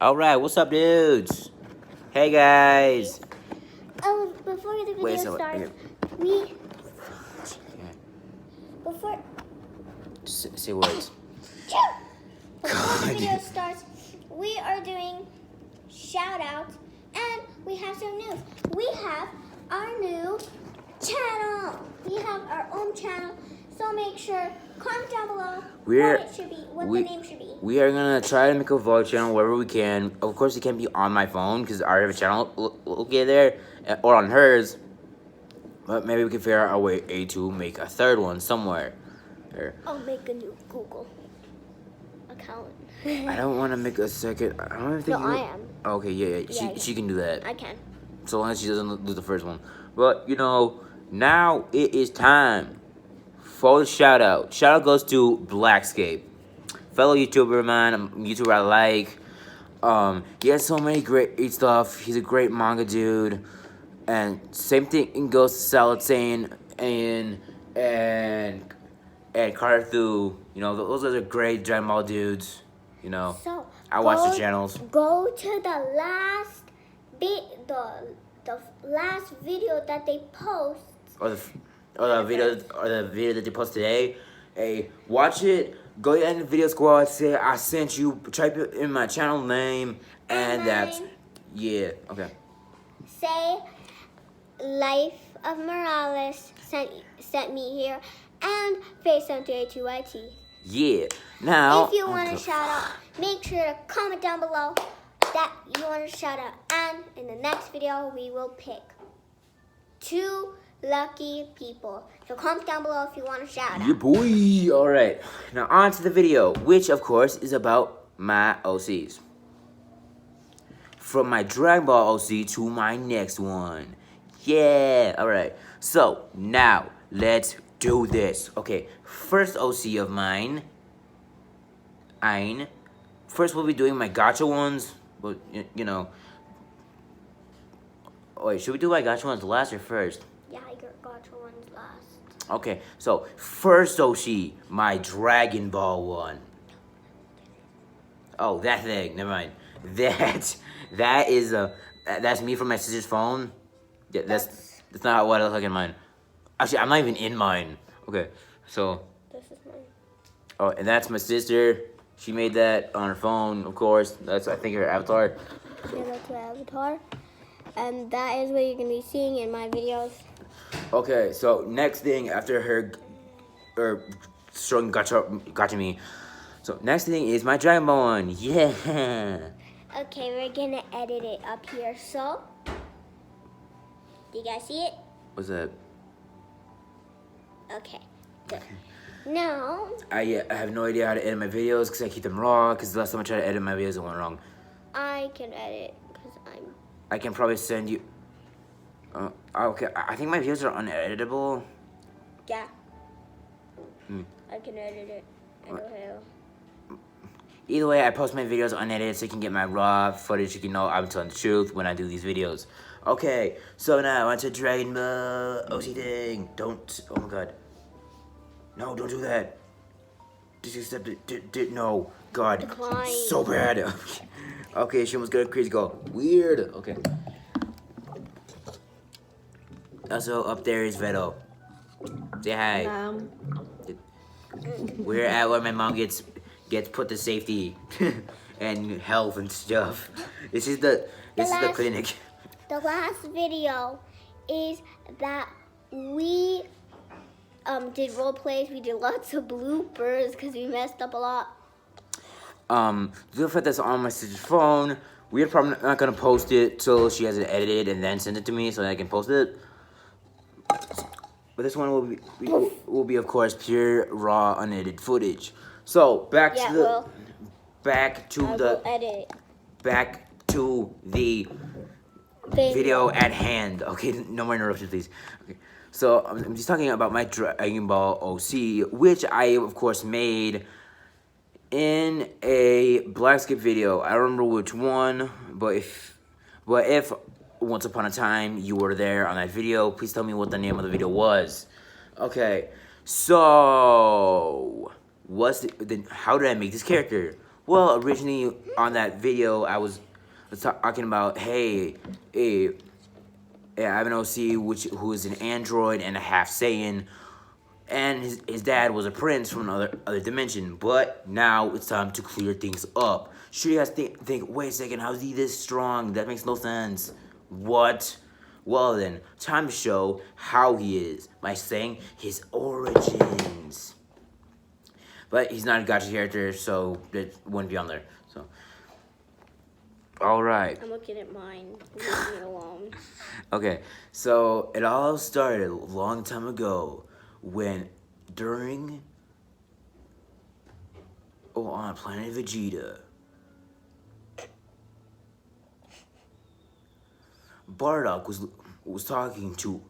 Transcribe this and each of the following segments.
Alright, what's up, dudes? Hey, guys. Oh, before the video starts, Yeah. before Say words. before the video starts, we are doing shout outs and we have some news. We have our new channel. We have our own channel. So make sure, comment down below what it should be, what the name should be. We are gonna try to make a vlog channel wherever we can. Of course, it can't be on my phone because I already have a channel located there, or on hers. But maybe we can figure out a way to make a third one somewhere. There. I'll make a new Google account. I don't want to make a second. I don't even think. No, I am. Okay, yeah. She can do that. I can. So long as she doesn't do the first one. But now it is time for the shout out. Shout out goes to Blackscape, fellow YouTuber of mine, a YouTuber I like. He has so many great stuff. He's a great manga dude. And same thing goes to Salad Sane and Carter Thu. Those are the great dragonball dudes. So I watch the channels. Go to the last the last video that they post. Or the video that they post today. Hey, watch it. Go to the end of the video squad. Say I sent you. Type it in my channel name, and that's okay. Say Life of Morales sent me here, and face on 382YT. Yeah. Now, if you want to shout out, make sure to comment down below that you want to shout out, and in the next video we will pick 2 lucky people. So comment down below if you want to shout out. Yeah, boy. All right. Now on to the video, which of course is about my OCs. From my Dragon Ball OC to my next one. Yeah. All right. So now let's do this. Okay. First OC of mine. First we'll be doing my gacha ones, but Wait, should we do my gacha ones last or first? Yeah, your gacha ones last. Okay, so first OC, my Dragon Ball one. Oh, that thing. Never mind. That's me from my sister's phone. Yeah, that's not what I look like in mine. Actually, I'm not even in mine. Okay, so. This is mine. Oh, and that's my sister. She made that on her phone, of course. That's, I think, her avatar. Yeah, that's my avatar. And that is what you're going to be seeing in my videos. Okay, so next thing after her, showing gotcha me. So next thing is my Dragon Ball one. Yeah. Okay, we're going to edit it up here. So, do you guys see it? What's that? Okay, good. Now, I have no idea how to edit my videos because I keep them raw. Because the last time I tried to edit my videos, it went wrong. I can edit because I can probably send you. Okay, I think my videos are uneditable. Yeah. I can edit it. I know how. Either way, I post my videos unedited so you can get my raw footage. You can know I'm telling the truth when I do these videos. Okay, so now on to Dragon Ball OC thing. Don't. Oh my god. No, don't do that. Just accept it. No. God. Decline. So bad. Okay, she almost got a crazy go. Weird. Okay. Also, up there is Veto. Say hi. We're at where my mom gets put to safety and health and stuff. This is the clinic. The last video is that we did role plays. We did lots of bloopers because we messed up a lot. The fact that's on my sister's phone. We're probably not gonna post it till she has it edited and then send it to me so that I can post it. But this one will be of course pure raw unedited footage. So back to the video at hand. Okay, no more interruptions, please. Okay. So I'm just talking about my Dragon Ball OC, which I of course made in a Blackscape video. I don't remember which one, but if once upon a time you were there on that video, please tell me what the name of the video was. Okay, so how did I make this character? Well, originally on that video, I was talking about, hey, yeah, I have an OC who is an android and a half Saiyan, and his dad was a prince from another dimension. But now it's time to clear things up. Sure, you guys think, wait a second, how's he this strong? That makes no sense. What? Well then, time to show how he is by saying his origins. But he's not a gacha character, so it wouldn't be on there. So, all right. I'm looking at mine. Leave me alone. Okay, so it all started a long time ago when on planet Vegeta, Bardock was talking to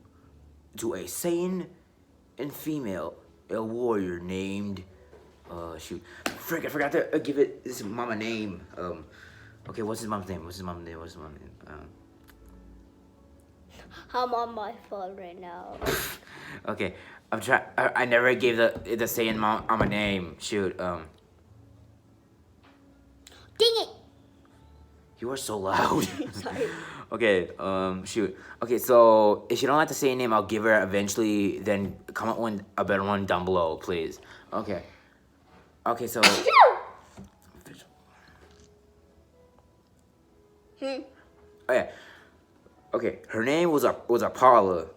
a Saiyan and female, a warrior named shoot, frick, I forgot to give it his mama name. Okay, what's his mom's name? I'm on my phone right now. Okay, I'm trying. I never gave the Saiyan mama name. Shoot, Dang it! You are so loud. Sorry. Okay, shoot. Okay, so if you don't like the Saiyan name, I'll give her eventually. Then comment one a better one down below, please. Okay. Okay, so. Oh yeah. Okay, her name was Apollo.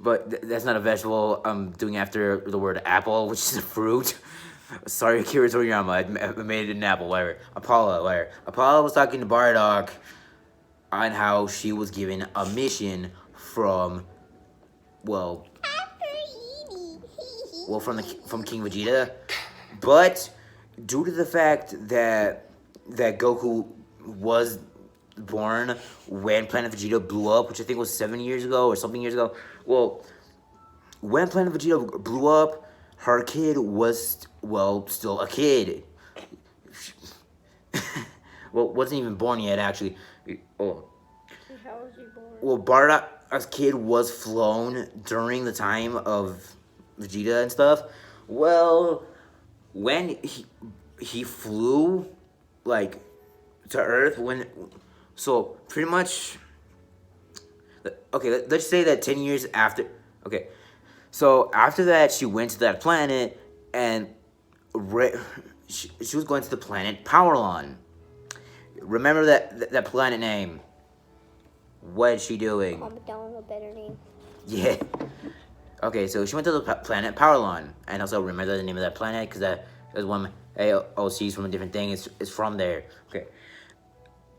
But that's not a vegetable. I'm doing after the word apple, which is a fruit. Sorry, Akira Toriyama. I made it an apple, whatever. Apollo, whatever. Apollo was talking to Bardock on how she was given a mission from, from King Vegeta. But due to the fact that Goku was born when Planet Vegeta blew up, which I think was 7 years ago or something years ago. Well, when Planet Vegeta blew up, her kid was, still a kid. Well, wasn't even born yet, actually. Oh. How was he born? Well, Bardock's kid was flown during the time of Vegeta and stuff. Well, when he flew, like, to Earth, so pretty much, okay, let's say that 10 years after, okay, so after that, she went to that planet, and she was going to the planet Powerlon. Remember that planet name. What is she doing? Comment down a better name. Yeah. Okay, so she went to the planet Powerlon, and also remember the name of that planet, because that was one of my AOCs from a different thing. It's from there. Okay.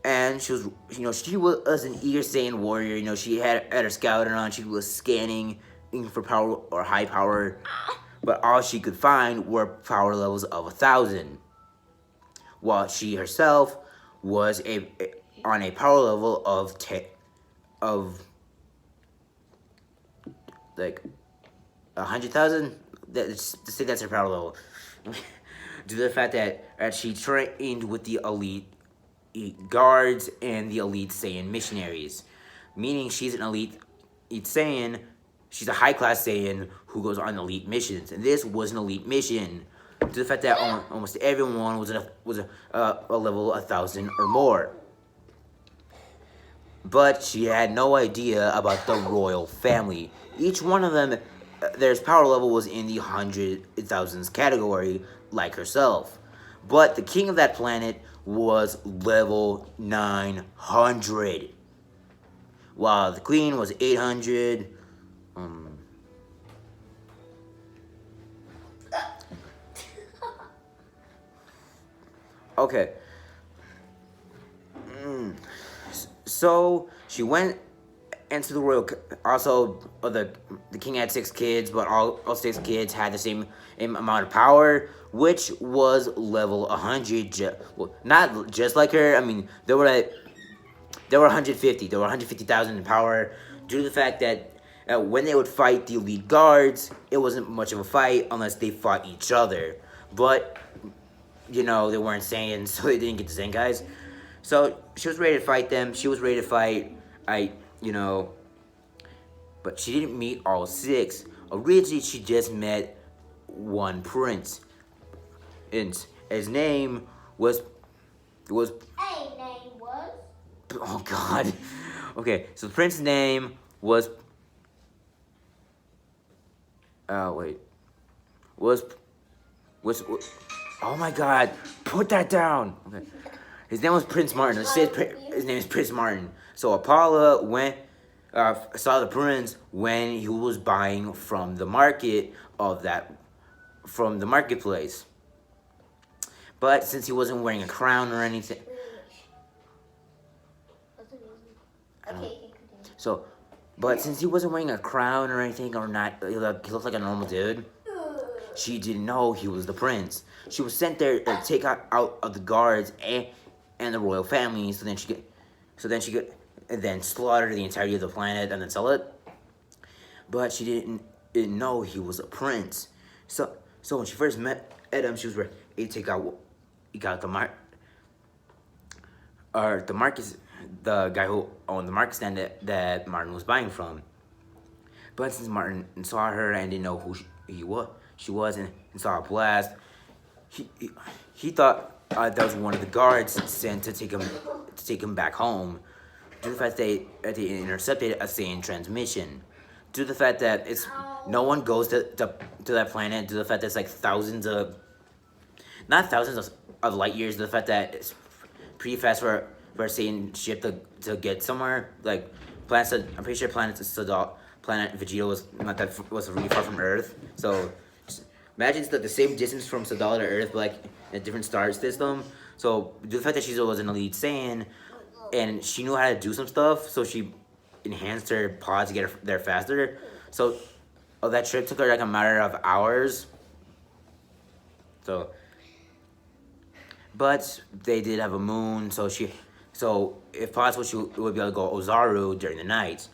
And she was, she was an eager Saiyan warrior. She had her scouter on. She was scanning for power or high power, but all she could find were power levels of 1,000. While she herself was on a power level of like 100,000. Let's say that's her power level. Due to the fact that she trained with the elite guards and the elite Saiyan missionaries, meaning she's an elite Saiyan. She's a high-class Saiyan who goes on elite missions, and this was an elite mission. Due to the fact that almost everyone was a level 1,000 or more, but she had no idea about the royal family. Each one of them, their power level was in the 100,000s category, like herself. But the king of that planet was level 900, while the queen was 800. Okay. So she went into the royal. Also, the king had 6 kids, but all 6 kids had the same amount of power, which was level 100. Well, not just like her. I mean, they were 150. They were 150,000 in power, due to the fact that when they would fight the elite guards, it wasn't much of a fight unless they fought each other. But they weren't Saiyans, so they didn't get the Zenkais. So she was ready to fight them. She was ready to fight. But she didn't meet all 6. Originally, she just met one prince, and his name was. A name was. Oh God. Okay, so the prince's name was. Wait. Was. Oh my God! Put that down. Okay. His name was Prince Martin. Let's say his name is Prince Martin. So Apollo went, saw the prince when he was buying from the marketplace. But since he wasn't wearing a crown or anything, so, but since he wasn't wearing a crown or anything or not, he looked like a normal dude. She didn't know he was the prince. She was sent there to take out of the guards and the royal family. So then she could then slaughter the entirety of the planet and then sell it. But she didn't know he was a prince. So when she first met him, she was ready to take out. He got the guy who owned the market stand that Martin was buying from. But since Martin saw her and didn't know who she was and saw a blast, he thought that was one of the guards sent to take him back home. Due to the fact that they intercepted a Saiyan transmission. Due to the fact that no one goes to that planet. Due to the fact that it's like not thousands of light years. Due to the fact that it's pretty fast for a Saiyan ship to get somewhere. Like I'm pretty sure planet Vegeta was really far from Earth. So just imagine it's the same distance from Sadala to Earth, but like in a different star system. So due to the fact that she was an elite Saiyan, and she knew how to do some stuff, so she enhanced her pod to get her there faster. So that trip took her like a matter of hours. But they did have a moon, so if possible she would be able to go Ozaru during the night.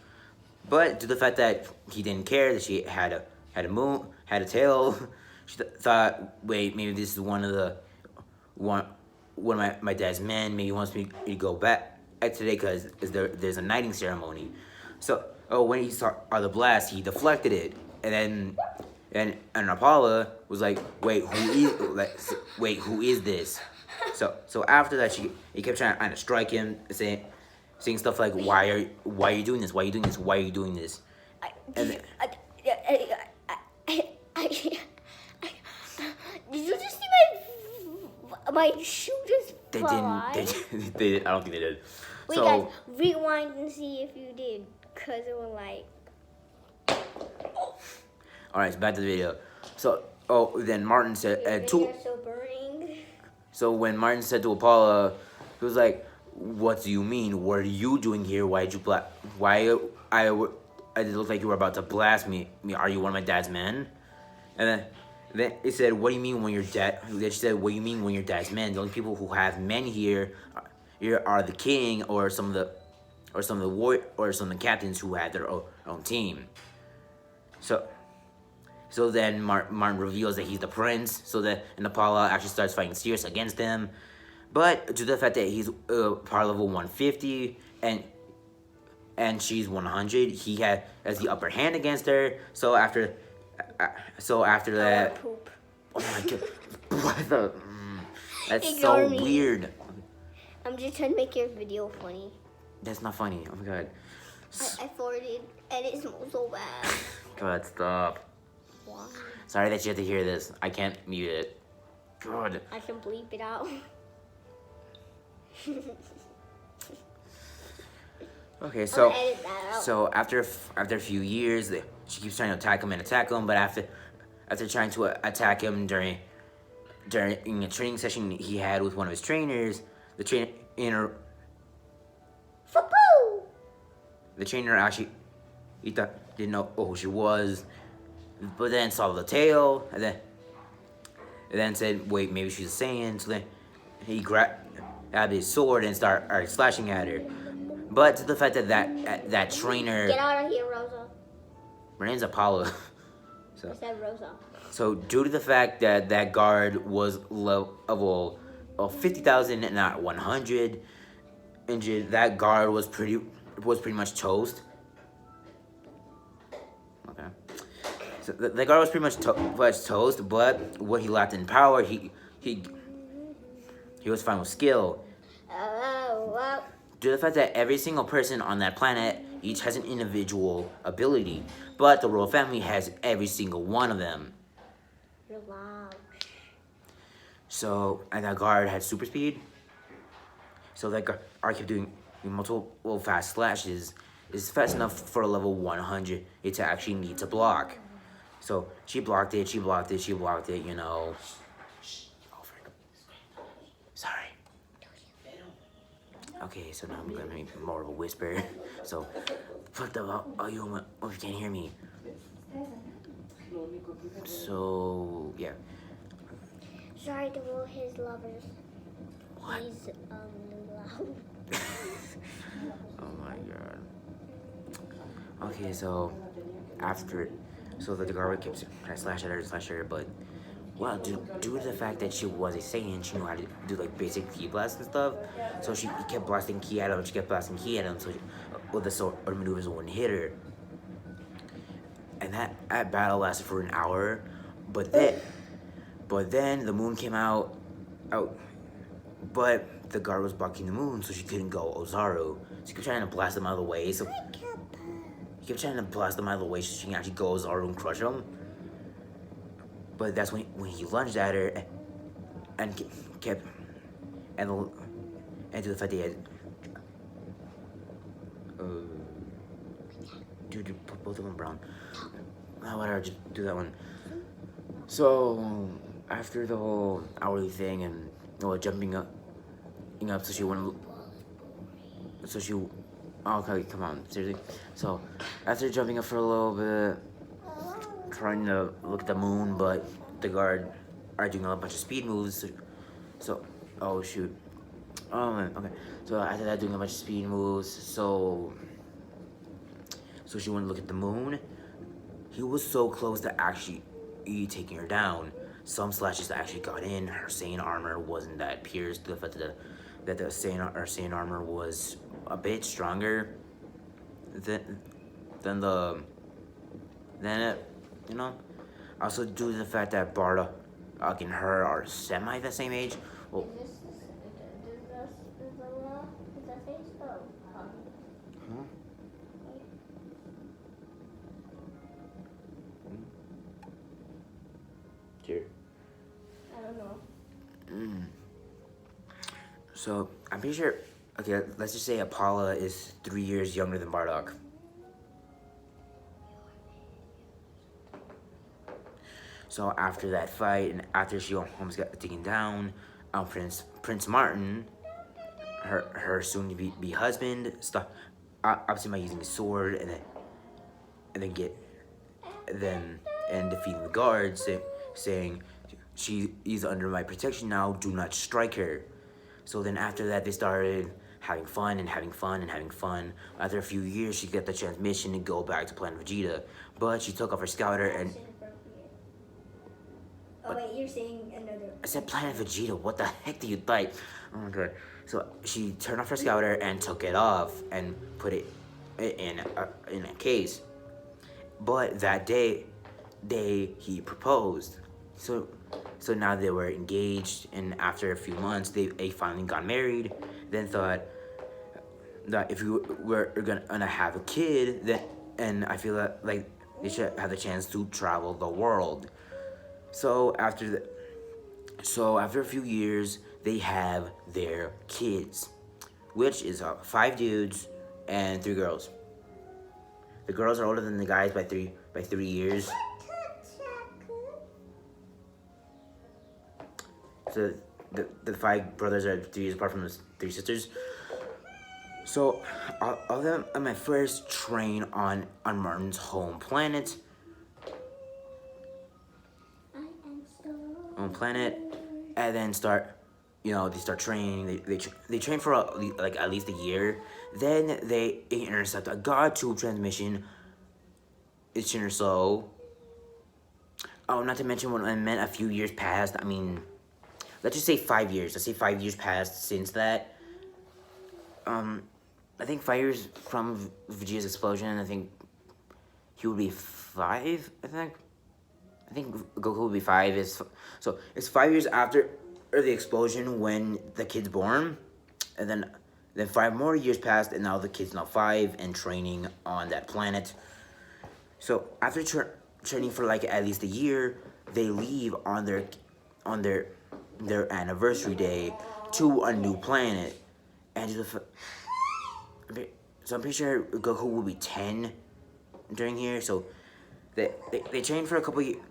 But due to the fact that he didn't care that she had a moon, had a tail, she thought, wait, maybe this is one of my dad's men. Maybe he wants me to go back today because there's a knighting ceremony. So when he saw the blast, he deflected it, and Apollo was like, wait, who is this? So after that, he kept trying to strike him, saying stuff like, why are you doing this? Why are you doing this? Why are you doing this? And did you just see my shoe just fly? They didn't. I don't think they did. Wait, guys, rewind and see if you did, cause it was like. All right, so back to the video. So then Martin said So burning. So when Martin said to Apollo, he was like, "What do you mean? What are you doing here? Why did you I it looked like you were about to blast me. Are you one of my dad's men?" And then he said, "What do you mean when your dad?" She said, "What do you mean when your dad's men? The only people who have men here are the king or some of the captains who had their own team." So then Martin reveals that he's the prince. And Apollo actually starts fighting Sirius against him. But due to the fact that he's power level 150 and she's 100, he has the upper hand against her. So after that, Poop. oh my God, what the? That's Ignore so me. weird. I'm just trying to make your video funny. That's not funny. Oh my God. I farted and it smells so bad. God, stop. Why? Sorry that you have to hear this. I can't mute it. God. I can bleep it out. Okay, so edit that out. so after a few years, she keeps trying to attack him, but after trying to attack him during a training session he had with one of his trainers, the trainer actually didn't know who she was, but then saw the tail and then said, wait, maybe she's a Saiyan. So then he grabbed his sword and started slashing at her. But to the fact that trainer, Get out of here, Rosa. her name's Apollo. I said Rosa. So due to the fact that guard was level of 50,000 and not 100, injured, that guard was pretty much toast. Okay. So the guard was pretty much toast, but what he lacked in power, he he was fine with skill. Due to the fact that every single person on that planet each has an individual ability, but the royal family has every single one of them. You're loud. So, and that guard had super speed. So that guard kept doing multiple fast slashes. Is fast enough for a level 100 it to actually need to block. So she blocked it, you know. Sorry. Okay, so now I'm gonna make more of a whisper. So, fuck the you can't hear me. So, yeah. Sorry to all his lovers. What? He's loud. Oh my god. Okay, so after, so the guard kept trying to slash at her, but well, due to the fact that she was a Saiyan, she knew how to do like basic ki blasts and stuff. So she kept blasting ki at him, so with the sword maneuvers wouldn't hit her. And that battle lasted for an hour, but then the moon came out, but the guard was blocking the moon, so she couldn't go Ozaru. She kept trying to blast them out of the way, so she kept trying to blast them out of the way so she can actually go Ozaru and crush them. But that's when he lunged at her and kept and to the fact they had dude, put both of them brown. Oh, whatever, just do that one. So after the whole hourly thing and jumping up, so she wouldn't. So she. Oh, okay, come on, seriously. So after jumping up for a little bit, trying to look at the moon, but the guard are doing a bunch of speed moves. So oh shoot. Oh man, okay. So after that, doing a bunch of speed moves, so she wouldn't look at the moon. He was so close to actually taking her down. Some slashes actually got in. Her Saiyan armor wasn't that pierced. The fact that the Saiyan armor was a bit stronger than it, you know. Also due to the fact that Bardock and her are semi the same age. Well, here. I don't know. So I'm pretty sure. Okay, let's just say Apollo is 3 years younger than Bardock. So after that fight, and after she almost got taken down, Prince Martin, her soon to be husband, stopped obviously by using a sword and defeating the guards, saying she is under my protection now. Do not strike her. So then after that, they started having fun. After a few years, she got the transmission to go back to Planet Vegeta, but she took off her scouter and. Oh wait, you're saying another. I said Planet Vegeta. What the heck do you think? Oh my god. So she turned off her scouter and took it off and put it in a case. But that day he proposed. So now they were engaged, and after a few months, they finally got married. Then thought that if we were gonna have a kid, and I feel that like they should have the chance to travel the world. So after a few years, they have their kids, which is 5 dudes and 3 girls. The girls are older than the guys by 3 years. So the 5 brothers are 3 years apart from the 3 sisters. So all of them on my first train on Martin's home planet. And then they start training. They train for at least a year. Then they intercept a God Tube transmission. It's so. Oh, not to mention when I meant a few years passed. I mean, let's just say 5 years. Let's say 5 years passed since that. I think 5 years from Vegeta's explosion. I think he would be 5. I think Goku would be 5. So it's 5 years after or the explosion when the kid's born, and then 5 more years passed, and now the kid's now 5 and training on that planet. So after training for like at least a year, they leave on their anniversary day to a new planet, and so I'm pretty sure Goku will be 10 during here. So they train for a couple years.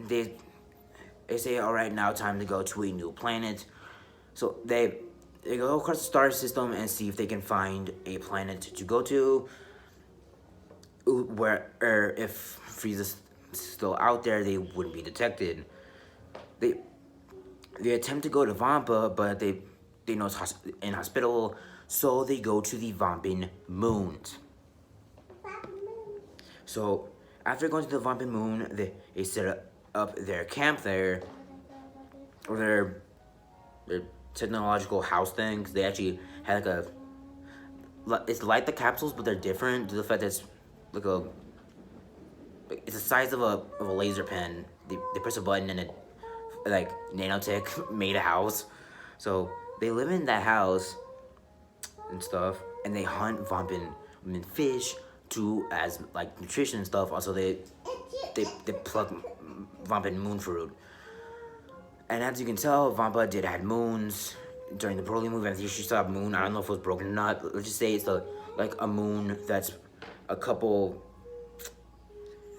They say, all right, now time to go to a new planet. So they go across the star system and see if they can find a planet to go to. Where or if Frieza's still out there, they wouldn't be detected. They attempt to go to Vampa, but they know it's inhospitable, so they go to the Vampin Moons. So after going to the Vampin Moon, they set up their camp there, or their technological house thing. 'Cause they actually had it's like the capsules, but they're different due to the fact that it's the size of a laser pen. They press a button and it like nanotech made a house. So they live in that house and stuff, and they hunt Vampin fish too as like nutrition and stuff. Also they pluck Vampin moon fruit. And as you can tell, Vampa did had moons during the Broly movie. I think she saw a moon. I don't know if it was broken or not. Let's just say it's like a moon that's a couple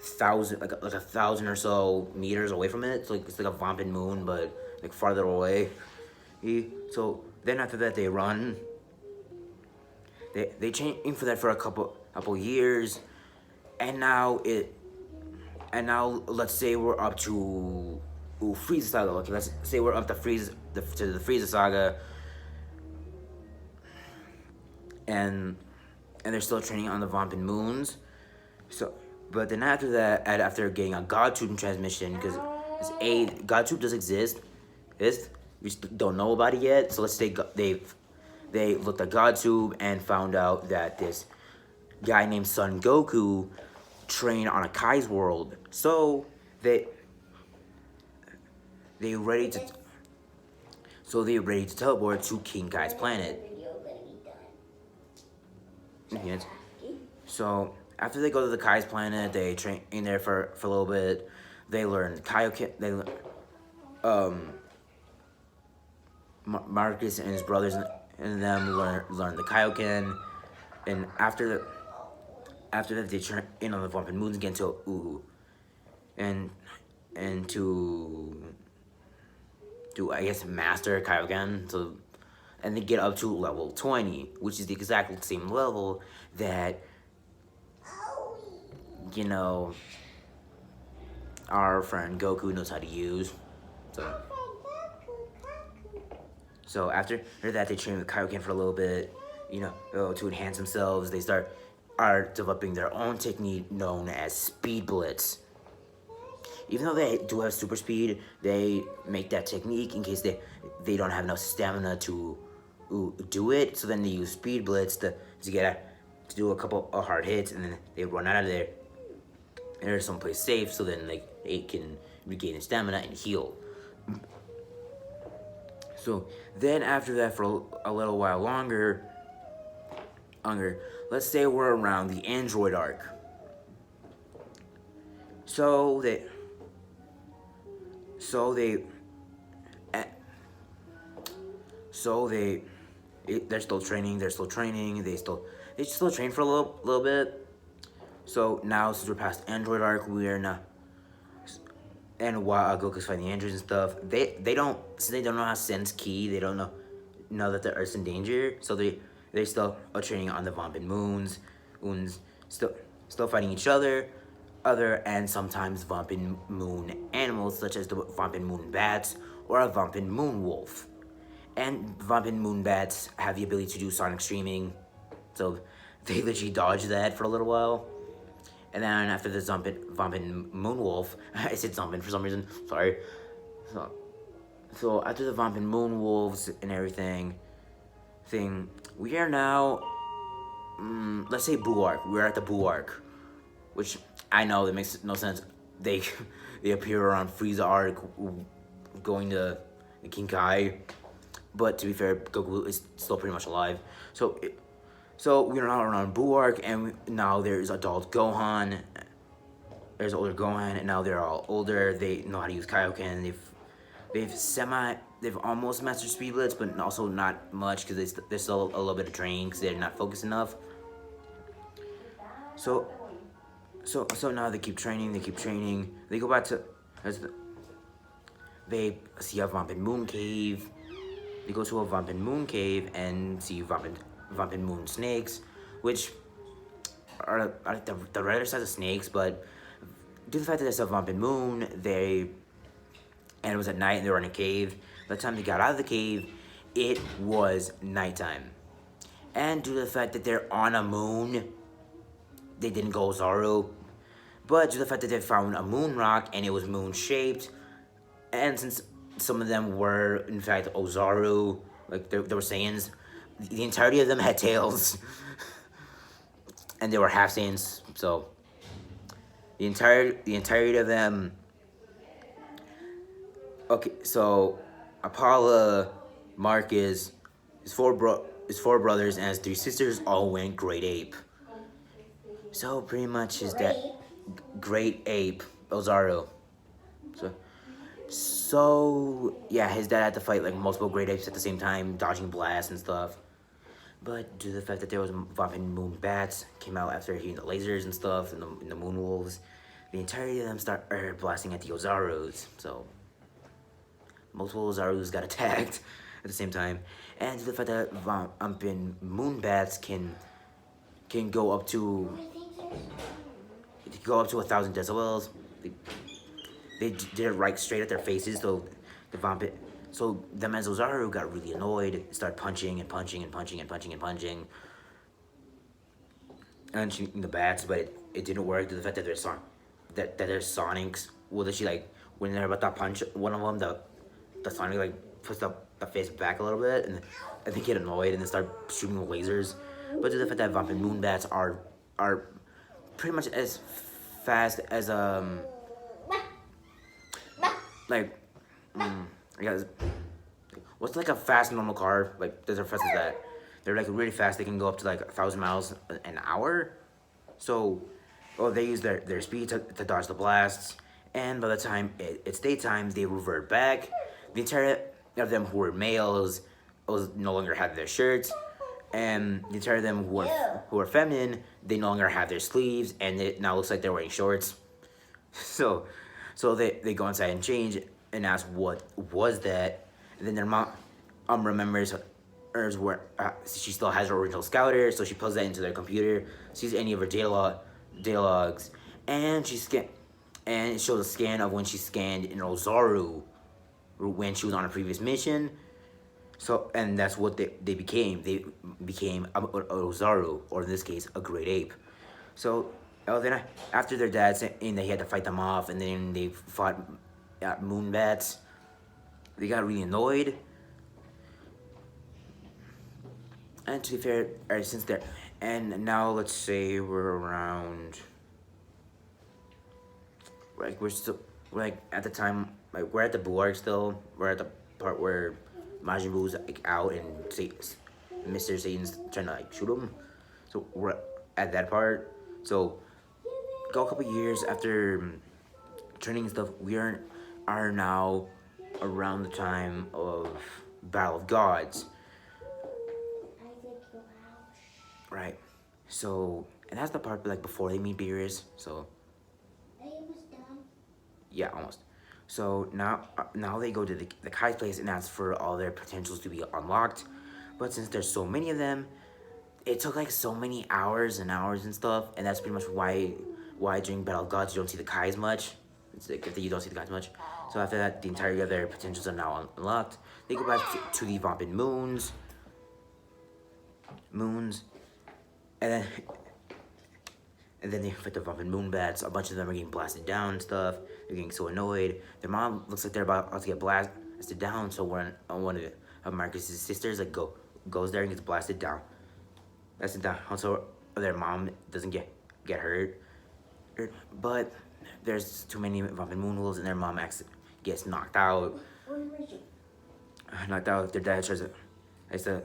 thousand, like 1,000 or so meters away from it. So it's like a Vampin moon, but like farther away. So then after that, they run. They train for that for a couple years, and now let's say we're up to Frieza Saga. Okay, let's say we're up to the Frieza Saga, and they're still training on the Vampin Moons. So, but then after that, after getting a God Tube transmission, because God Tube does exist, we just don't know about it yet. So let's say they looked at God Tube and found out that this guy named Son Goku trained on a Kai's world. So they ready to teleport to King Kai's planet. Yes. So after they go to the Kai's planet, they train in there for a little bit. They learn Kaioken. Marcus and his brothers and them learn the Kaioken, and after that they turn in on the Vampin Moons again to I guess master Kaioken. So and they get up to level 20, which is the exact same level that our friend Goku knows how to use. So after that, they train with Kaioken for a little bit, to enhance themselves. They are developing their own technique known as Speed Blitz. Even though they do have super speed, they make that technique in case they don't have enough stamina to do it. So then they use Speed Blitz to do a couple of hard hits, and then they run out of there. And they're someplace safe, so then they can regain their stamina and heal. So then after that, for a little while longer, let's say we're around the Android arc. They're still training. They still train for a little bit. So now, since we're past Android arc, we are now. And while Goku's fighting androids and stuff, they don't know how to sense ki. They don't know that the Earth's in danger. So they still are training on the Vampin Moons, still fighting each other, and sometimes Vampin Moon animals such as the Vampin Moon bats or a Vampin Moon wolf. And Vampin Moon bats have the ability to do sonic streaming, so they literally dodge that for a little while. And then after the Vampin Moon Wolf, I said Zombin for some reason, sorry. So after the Vampin Moon Wolves and everything, we are now, let's say Buu Arc. We're at the Buu Arc, which I know that makes no sense. They appear around Frieza Arc, going to King Kai. But to be fair, Goku is still pretty much alive. So we're now around Bulwark, and now there's adult Gohan. There's older Gohan, and now they're all older. They know how to use Kaioken. They've almost mastered Speed Blitz, but also not much because they're still a little bit of training because they're not focused enough. So now they keep training. They go back to they see a Vampin Moon Cave. They go to a Vampin Moon Cave and see Vampin Moon snakes, which are the rare size of snakes, but due to the fact that it's a Vampin Moon, and it was at night and they were in a cave. By the time they got out of the cave, it was nighttime. And due to the fact that they're on a moon, they didn't go Ozaru. But due to the fact that they found a moon rock and it was moon shaped, and since some of them were in fact Ozaru, like they were Saiyans, the entirety of them had tails. And they were half Saiyans, so the entirety of them. Okay, so Apollo, Marcus, his four brothers, and his 3 sisters all went Great Ape. So pretty much his dad, Great Ape, Ozaru. So yeah, his dad had to fight like multiple Great Apes at the same time, dodging blasts and stuff. But due to the fact that there was Vampin Moon Bats came out after hitting the lasers and stuff, and the Moon Wolves, the entirety of them start blasting at the Ozarus. So multiple Ozarus got attacked at the same time, and due to the fact that Vampin Moon Bats can go up to 1,000 decibels. They did it right straight at their faces, so the Ozaru got really annoyed, started punching and shooting the bats, but it didn't work due to the fact that they're Sonics. Well, she like when they're about to punch one of them, the Sonic like puts the face back a little bit, and I think get annoyed and then start shooting lasers. But due to the fact that Vampin Moon Bats are pretty much as fast as like I guess what's like a fast normal car, like they're as fast as that. They're like really fast. They can go up to like 1,000 miles an hour. So they use their speed to dodge the blasts, and by the time it's daytime, they revert back. The entire of them who were males no longer have their shirts, and the entire of them who are feminine, they no longer have their sleeves, and it now looks like they're wearing shorts. So they go inside and change and ask what was that, and then their mom remembers where she still has her original scouter, so she plugs that into their computer, sees any of her data logs, and it shows a scan of when she scanned in Ozaru when she was on a previous mission. So, and that's what they became. They became a Ozaru, or in this case, a Great Ape. So, then after their dad said they had to fight them off, and then they fought Moon Bats, they got really annoyed. And to be fair, since they're, and now let's say we're around, like we're at the time, like we're at the Bulwark still. We're at the part where Majin Buu's like out and Mr. Satan's trying to like shoot him. So we're at that part. So go a couple years after training and stuff, we are now around the time of Battle of Gods. Right. So, and that's the part like before they meet Beerus. So yeah, almost. So now they go to the Kai's place and ask for all their potentials to be unlocked. But since there's so many of them, it took like so many hours and hours and stuff, and that's pretty much why during Battle of Gods you don't see the Kais much. It's like you don't see the Kais much. So after that, the entirety of their potentials are now unlocked. They go back to the Vampin Moons, and then they fight the Vampin Moon Bats. A bunch of them are getting blasted down and stuff. They're getting so annoyed. Their mom looks like they're about to get blasted down. So one of Marcus's sisters like goes there and gets blasted down. Blasted down. Also, their mom doesn't get hurt. But there's too many Vampin Moon Wolves, and their mom gets knocked out. knocked out. Their dad tries to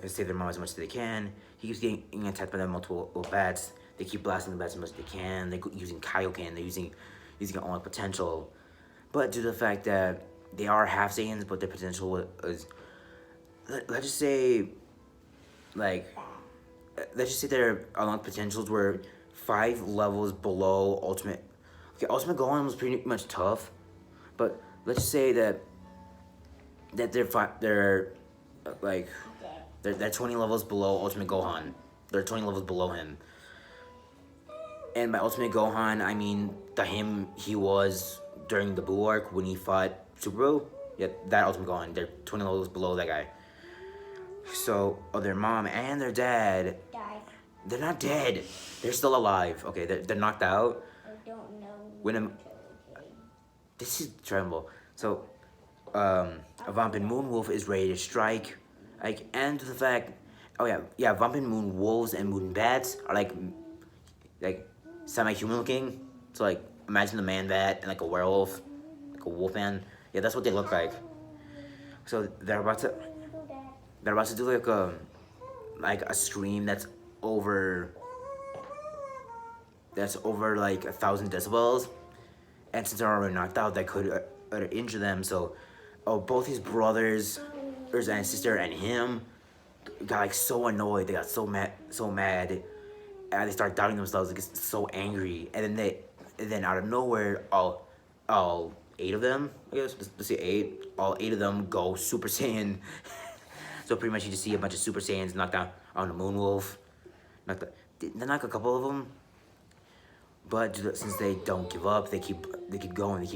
save their mom as much as they can. He keeps getting attacked by the multiple bats. They keep blasting the bats as much as they can. They're using Kaioken. They're using all their potential. But due to the fact that they are half Saiyans, but their potential is, let's just say, like, let's just say their unlocked potentials were 5 levels below Ultimate. Okay, Ultimate Gohan was pretty much tough, but let's just say that they're like they're 20 levels below Ultimate Gohan. They're 20 levels below him. And by Ultimate Gohan, I mean him he was during the Buu arc when he fought Super Buu. Yeah, that Ultimate Gohan. They're 20 levels below that guy. So, their mom and their dad died. They're not dead. They're still alive. Okay, they're knocked out. I don't know. When this is Dragon Ball. So, Vampin Moonwolf is ready to strike. Like, and the fact, Vampin Moon Wolves and Moon Bats are like semi-human looking. So like, imagine the man bat and like a werewolf, like a wolf man. Yeah, that's what they look like. So they're about to do like a scream that's over like 1,000 decibels, and since they're already knocked out, that could injure them. So, both his brothers, or his sister, and him got like so annoyed. They got so mad, and they start doubting themselves. They get so angry, and then out of nowhere, all 8 of them, I guess, let's say 8, all 8 of them go Super Saiyan. So pretty much you just see a bunch of Super Saiyans knocked out on the Moonwolf. They knock a couple of them, but since they don't give up, they keep going.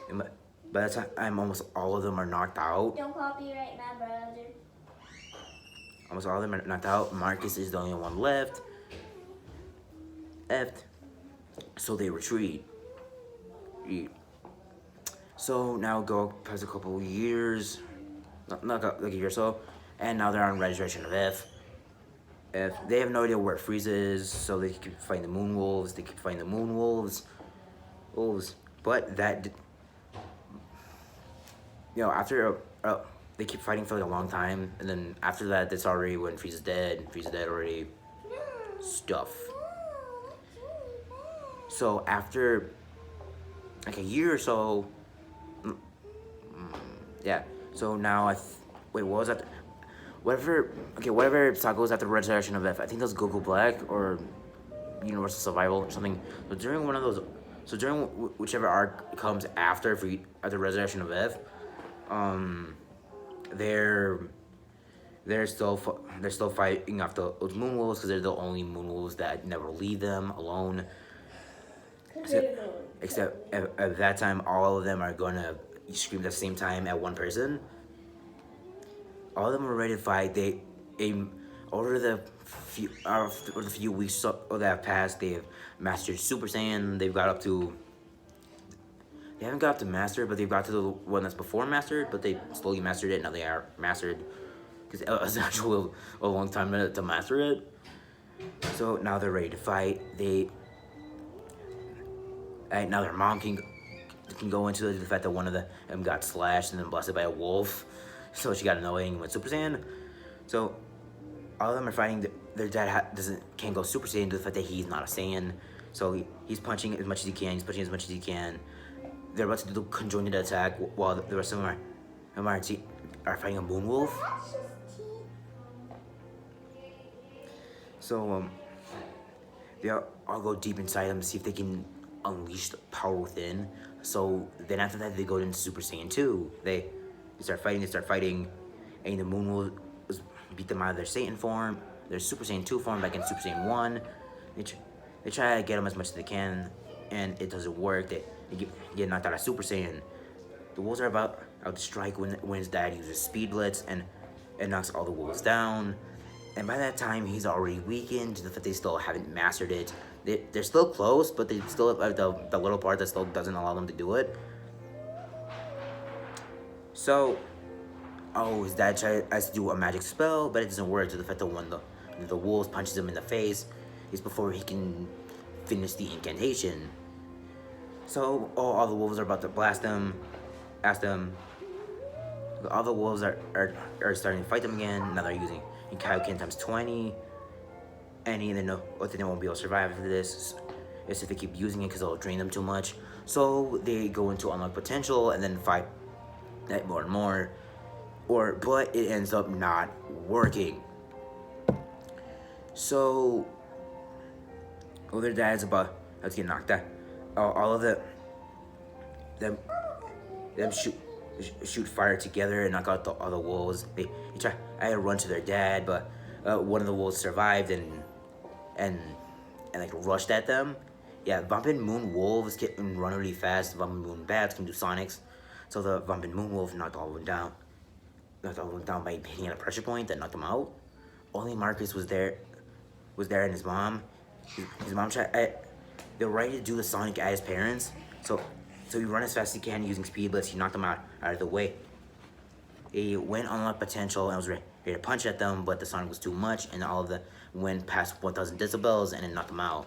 And by the time almost all of them are knocked out. Don't copyright my brother. Almost all of them are knocked out. Marcus is the only one left. So they retreat. So now go past a couple of years, not like a year or so, and now they're on Resurrection of F. They have no idea where Frieza is, so they keep fighting the Moon Wolves. But that, after they keep fighting for like a long time, and then after that, that's already when Frieza's dead. Already. Stuff. So after like a year or so, so now wait, what was that? Whatever saga was after Resurrection of F, I think that was Goku Black or Universal Survival or something. So during one of those, whichever arc comes after Resurrection of F, they're still fighting off those Moon Wolves because they're the only Moon Wolves that never leave them alone. Except at that time, all of them are gonna scream at the same time at one person. All of them are ready to fight. Over the few weeks that have passed, they have mastered Super Saiyan. They haven't got up to Master, but they've got to the one that's before Mastered, but they slowly mastered it. Now they are Mastered. Because it was actually a long time to master it. So now they're ready to fight. Now their mom can go into the fact that one of them got slashed and then blasted by a wolf. So she got annoying and went Super Saiyan. So all of them are fighting. Their dad can't go Super Saiyan due to the fact that he's not a Saiyan. So he's punching as much as he can. They're about to do the conjoined attack while the rest of them are fighting a Moon Wolf. So they all go deep inside them to see if they can unleash the power within. So then after that, they go into Super Saiyan 2. They start fighting, and the Moon Wolves beat them out of their Saiyan form, their Super Saiyan 2 form back in Super Saiyan 1. They try to get them as much as they can, and it doesn't work. They get knocked out of Super Saiyan. The wolves are about to strike when his dad uses Speed Blitz and knocks all the wolves down. And by that time, he's already weakened to the fact they still haven't mastered it. They're still close, but they still have the little part that still doesn't allow them to do it. So, his dad tries to do a magic spell, but it doesn't work to the fact that when the wolves punches him in the face, is before he can finish the incantation. So, all the wolves are about to blast him, ask them, all the wolves are starting to fight them again. Now they're using Kaioken times 20. And they know they won't be able to survive after this. It's if they keep using it because it'll drain them too much. So they go into unlock potential and then fight that more and more. But it ends up not working. So their dad's about to get knocked out. All of them shoot fire together and knock out all the wolves. They try. I had to run to their dad, but one of the wolves survived and like rushed at them. Yeah, Vampin Moon wolves can run really fast. Vampin Moon bats can do sonics. So the Vampin Moon wolf knocked all of them down. Knocked all of them down by hitting at a pressure point that knocked them out. Only Marcus was there, and his mom. His mom tried. They were ready to do the sonic at his parents. So he run as fast as he can using speed blitz. He knocked them out of the way. He went on unlock potential and was ready to punch at them, but the sonic was too much, and all of them went past 1,000 decibels and it knocked him out.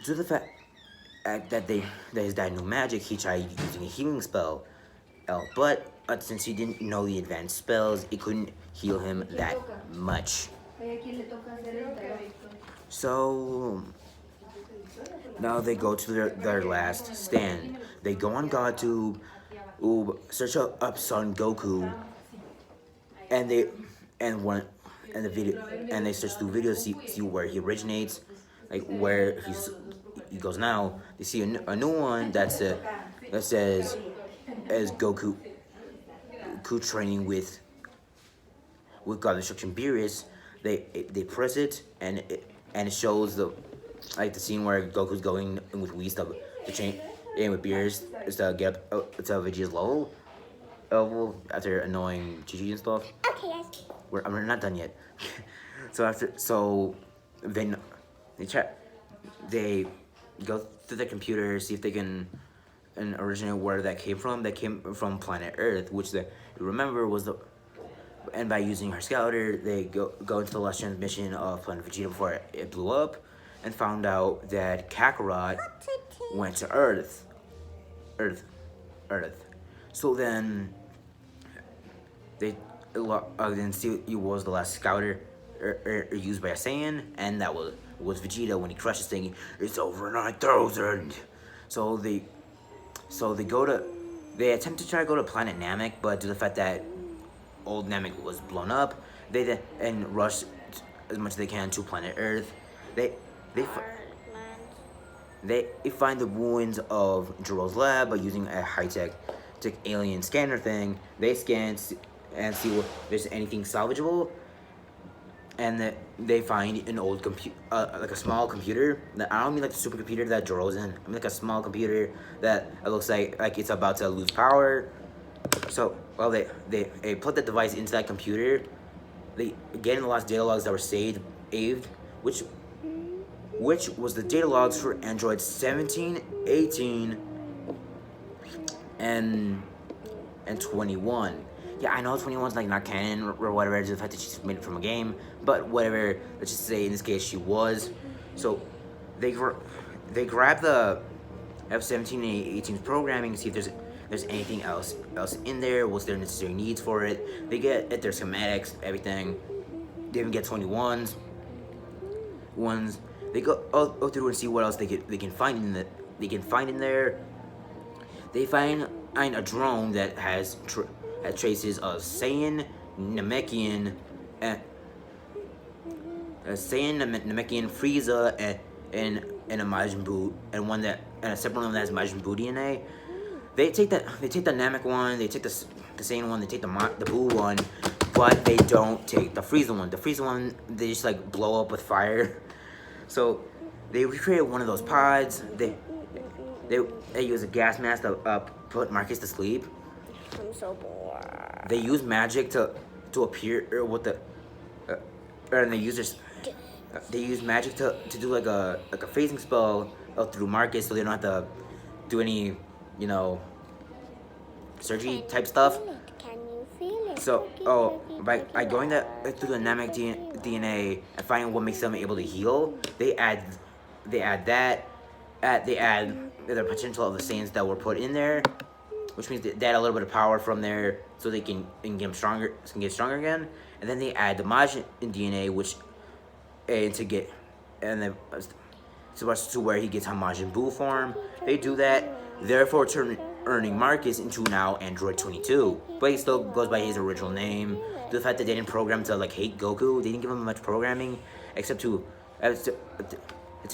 Due to the fact that his dad knew magic, he tried using a healing spell, but since he didn't know the advanced spells, it couldn't heal him that much. So now they go to their last stand. They go on GodTube, search up Son Goku, and they search through videos see where he originates, like where he goes now. They see a new one that says as Goku training with God Destruction Beerus. They press it and it shows the scene where Goku's going with Whis to train in with Beerus to get up to Vegeta's level. After annoying Chi-Chi and stuff. Okay, guys. We're not done yet. They go through the computer, see if they can originate where that came from. That came from planet Earth, which they remember was the. And by using her scouter, they go into the last transmission of Planet Vegeta before it blew up, and found out that Kakarot went to Earth. So then they then see it was the last scouter used by a Saiyan, and that was Vegeta when he crushed this thing. It's over 9,000. So they attempt to try to go to planet Namek, but due to the fact that old Namek was blown up, they then rush as much as they can to planet Earth. They find the ruins of Jiro's lab by using a high-tech alien scanner thing. They scan and see if there's anything salvageable, and they find an old computer, like a small computer. I don't mean like the supercomputer that Jiro's in. I mean like a small computer that looks like it's about to lose power. So they put the device into that computer. They get in the last data logs that were saved, which was the data logs for Android 17, 18, and 21. Yeah, I know 21's like not canon or whatever, just the fact that she's made it from a game, but whatever, let's just say in this case she was. So they grab the F17 and 18's programming to see if there's anything else in there, what's their necessary needs for it. They get at their schematics, everything. They even get 21's ones. They go through and see what else they can find in there. They find a drone that has traces of Saiyan, Namekian, Frieza, and a Majin Buu, and a separate one that has Majin Buu DNA. They take the Namek one, they take the Saiyan one, they take the Buu one, but they don't take the Frieza one. The Frieza one, they just like blow up with fire. So they recreated one of those pods. They use a gas mask to put Marcus to sleep. I'm so bored. They use magic to appear with the, and they use magic to do like a phasing spell through Marcus, so they don't have to do any surgery type stuff. Can you feel it? So by going through the Namek DNA and finding what makes them able to heal, they add the potential of the Saiyans that were put in there, which means they add a little bit of power from there so they can get him stronger, get stronger again. And then they add the Majin DNA, which to get, and then to where he gets Majin Buu form. They do that, therefore earning Marcus into now Android 22, but he still goes by his original name. The fact that they didn't program to like hate Goku, they didn't give him much programming except to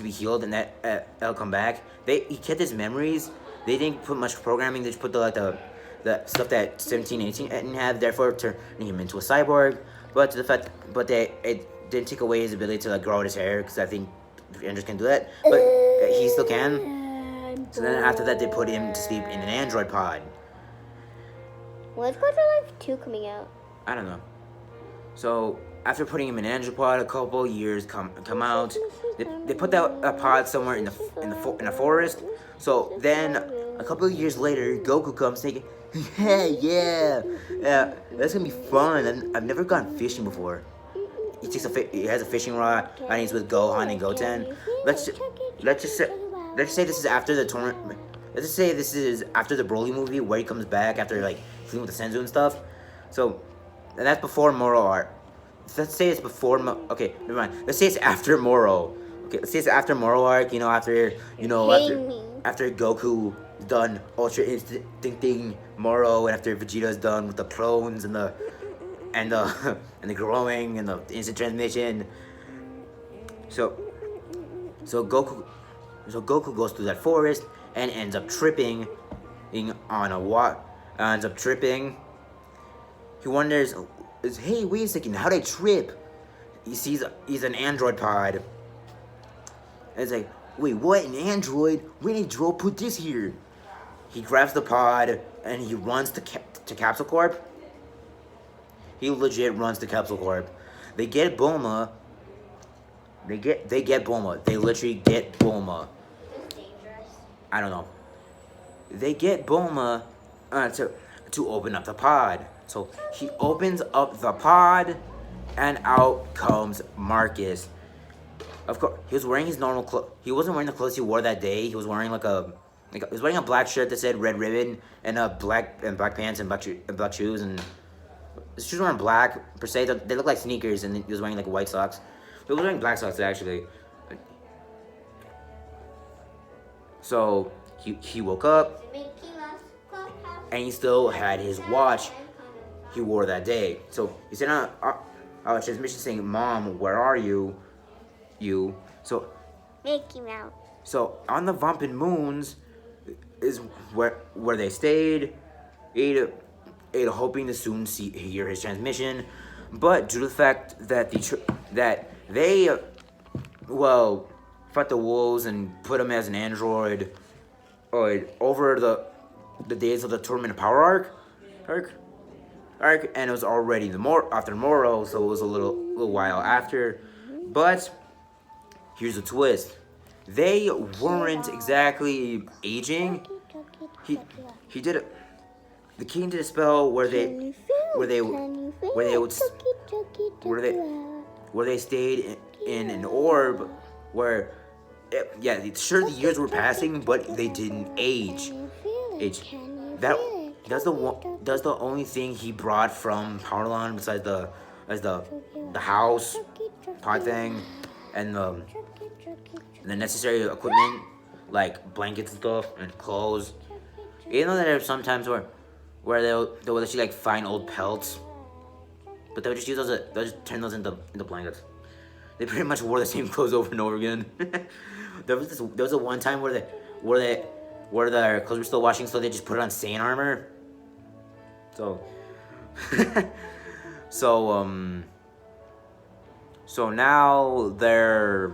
be healed and that that'll come back. He kept his memories. They didn't put much programming. They just put the stuff that 17, 18 didn't have. Therefore, turning him into a cyborg. But it didn't take away his ability to like grow out his hair, because I think Androids can do that. But he still can. So then after that, they put him to sleep in an android pod. When's Quarter Life 2 coming out? I don't know. So after putting him in an android pod, a couple years come out. They put that pod somewhere in the forest. So then a couple of years later, Goku comes thinking, yeah, that's gonna be fun. I've never gone fishing before. He has a fishing rod, and he's with Gohan and Goten. Let's just say this is after the tournament. Let's just say this is after the Broly movie, where he comes back after like dealing with the Senzu and stuff. So, and that's before Moro arc. Let's say it's before. Okay, never mind. Let's say it's after Moro. Okay, let's say it's after Moro arc. After Goku is done Ultra Instincting Moro, and after Vegeta's done with the clones and the growing and the instant transmission. So Goku goes through that forest and ends up tripping on a ends up tripping. He wonders, hey, wait a second, how'd I trip? He sees he's an android pod. And it's like, wait, what, an android? When did Dro put this here? He grabs the pod and he runs to Capsule Corp. He legit runs to Capsule Corp. They get Bulma. They get Bulma. They literally get Bulma. It's dangerous. I don't know. They get Bulma to open up the pod. So he opens up the pod, and out comes Marcus. Of course, he was wearing his normal clothes. He wasn't wearing the clothes he wore that day. He was wearing he was wearing a black shirt that said Red Ribbon, and black pants and black shoes, and his shoes weren't black per se. They look like sneakers, and he was wearing like white socks. He was wearing black socks actually. So he woke up, and he still had his watch he wore that day. So he said on our transmission saying, "Mom, where are you? So Mickey Mouse. So on the Vampin Moons is where they stayed, Ada hoping to soon hear his transmission, but due to the fact that they fought the wolves and put him as an android over the days of the Tournament of Power arc, and it was already after Moro, so it was a little while after. But here's the twist: they weren't exactly aging. He did it. The king did a spell where they stayed in an orb where the years were passing, but they didn't age. That's the only thing he brought from Powerland besides the house pod thing and the necessary equipment like blankets and stuff and clothes. You know that there are some times where they'll actually like find old pelts, but they'll just use they'll just turn those into blankets. They pretty much wore the same clothes over and over again. there was a one time where their clothes were still washing, so they just put it on Saiyan armor. So now they're.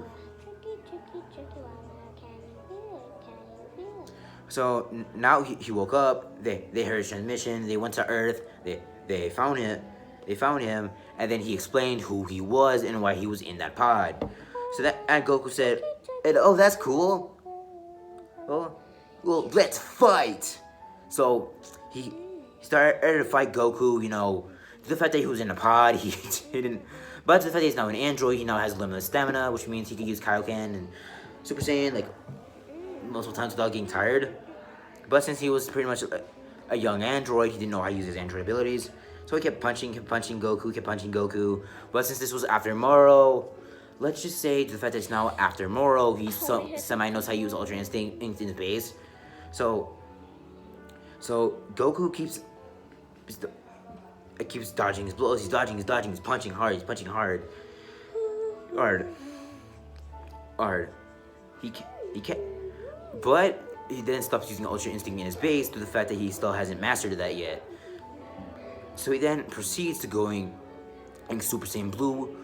So now he woke up. They heard his transmission. They went to Earth. They found him, and then he explained who he was and why he was in that pod. So and Goku said, "Oh, that's cool. Well, let's fight." So he started to fight Goku. The fact that he was in a pod, he didn't. But the fact that he's now an android, he now has limited stamina, which means he can use Kaioken and Super Saiyan multiple times without getting tired. But since he was pretty much a young android. He didn't know how to use his android abilities. So he kept punching Goku. But since this was after Moro, let's just say to the fact that it's now after Moro, he semi knows how to use Ultra Instinct in his base. So Goku keeps dodging his blows. He's dodging. He's punching hard. Hard. He can't. But he then stops using Ultra Instinct in his base due to the fact that he still hasn't mastered that yet. So he then proceeds to going in Super Saiyan Blue